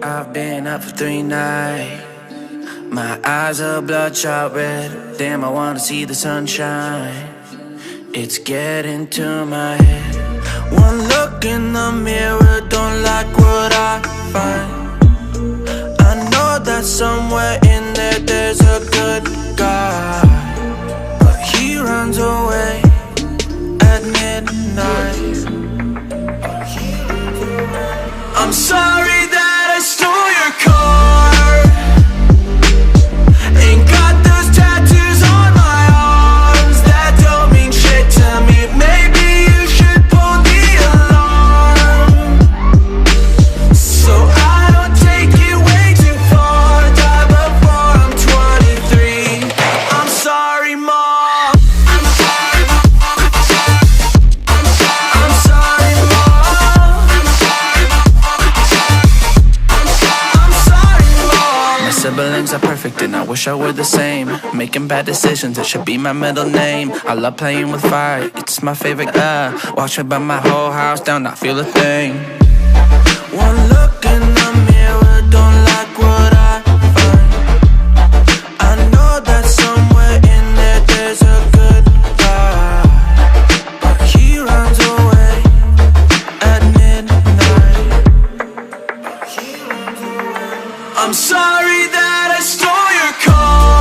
I've been up for 3 nights. My eyes are bloodshot red. Damn, I wanna see the sunshine. It's getting to my head. One look in the mirror, don't like what I find. I know that somewhere in there there's a good guy, but he runs away at midnight. I'm sorry that I stole your car. Ain't got those tattoos on my arms that don't mean shit to me. Maybe you should pull the alarm, so I don't take it way too far. Die before I'm 23. I'm sorry, Mom. I'm sorry, Mom. I'm sorry, Mom. My siblings are perfect and I wish I were the same. Making bad decisions, it should be my middle name. I love playing with fire, it's my favorite. Watch me burn my whole house down, not feel a thing. One look in the mirror, don't like what I find. I know that somewhere in there there's a good guy, but he runs away at midnight. I'm sorry that I stole your car.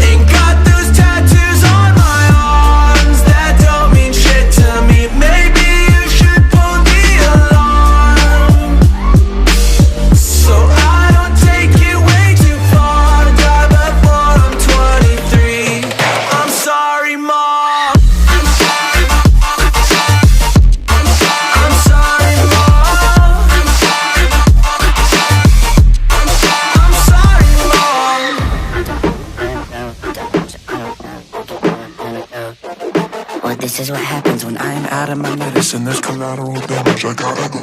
Ain't got those tattoos on my arms that don't mean shit to me. Maybe you should pull the alarm, so I don't take it way too far. Die before I'm 23. I'm sorry, Mom. I'm sorry, Mom. I'm sorry, Mom. I'm sorry, Mom. Well, this is what happens when I'm out of my medicine. There's collateral damage, I gotta go.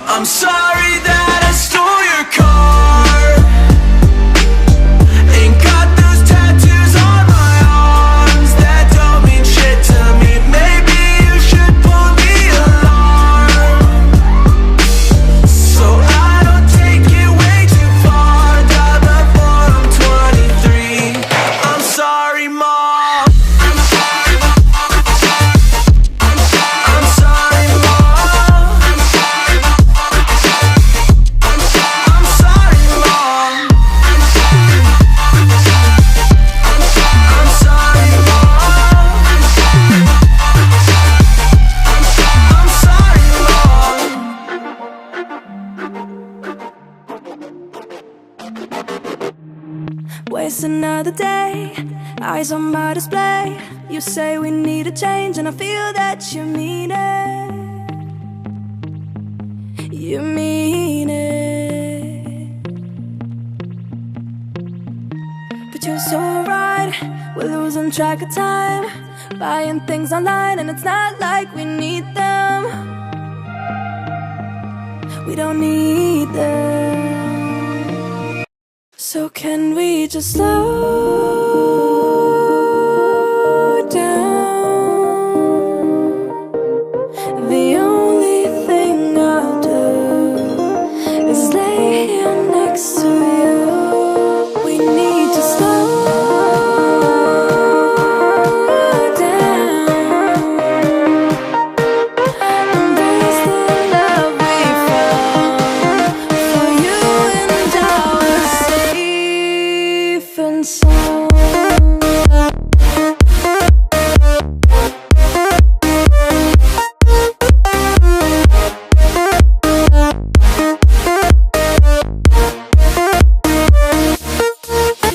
I'm sorry that I stole your car. Ain't got those tattoos on my arms that don't mean shit to me. Maybe you should pull the alarm, so I don't take it way too far. Die before I'm 23. I'm sorry, Mom. I'm sorry, Mom. I'm sorry, Mom. I'm sorry, Mom. I'm sorry, Mom. Waste another day, eyes on my display. You say we need a change, and I feel that you mean it. You mean it. But you're so right, we're losing track of time, buying things online, and it's not like we need them. We don't need them. So can we just slow down? The only thing I'll do is lay here next to you. We need to slow down. Embrace the love we found. For you and I was safe and sound.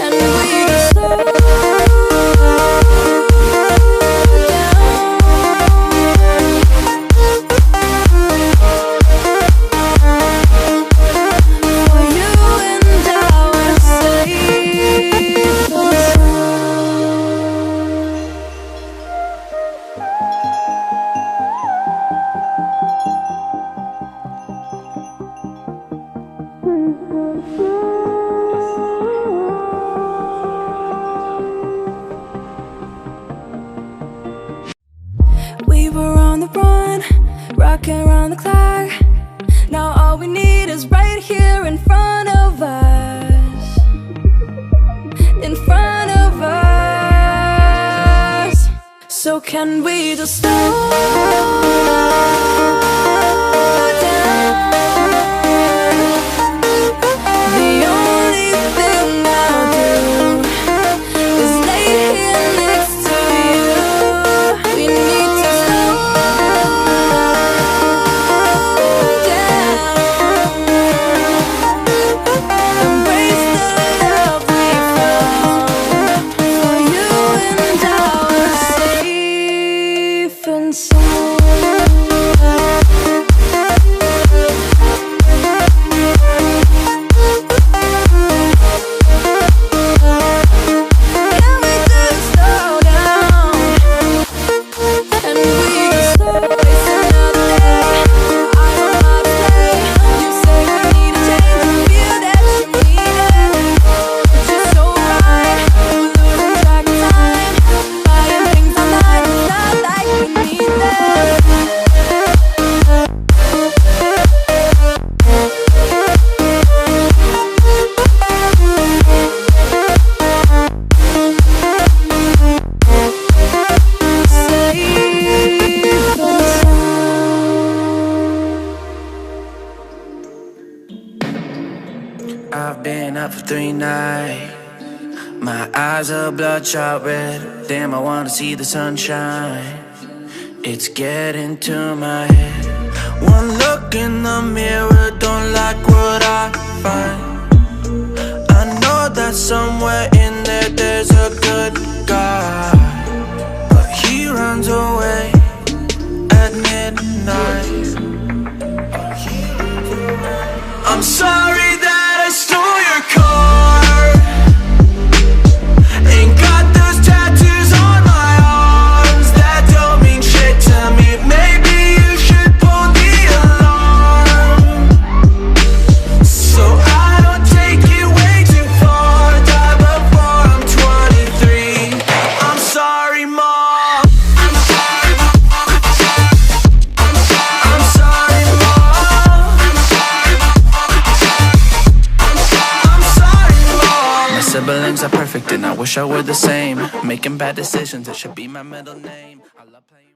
And we just slow down. For you and I was safe and We were on the run, rocking around the clock. is right here in front of us. In front of us. So can we just slow down? The only thing I'll do is lay here next to you. We need to slow down. Embrace the love we found. For you and I are safe and sound. Can we just slow down? And we can slow waste another day. I will not stay. You say we need a change, feel that you need it. But you're so right, we're losing track of time. Buying things online, it's not like we need them. Safe and sound. I've been up for 3 nights. My eyes are bloodshot red. Damn, I wanna see the sunshine. It's getting to my head. One look in the mirror, don't like what I find. I know that somewhere in there there's a good guy, but he runs away at midnight. I'm sorry that I stole your car. Ain't got those tattoos on my arms that don't mean shit to me. Maybe you should pull the alarm, so I don't take it way too far. Die before I'm 23. I'm sorry, Mom. I'm sorry, Mom. I'm sorry, Mom. I'm sorry, Mom. My siblings are perfect and I wish I were the same. Making bad decisions, it should be my middle name. I love playing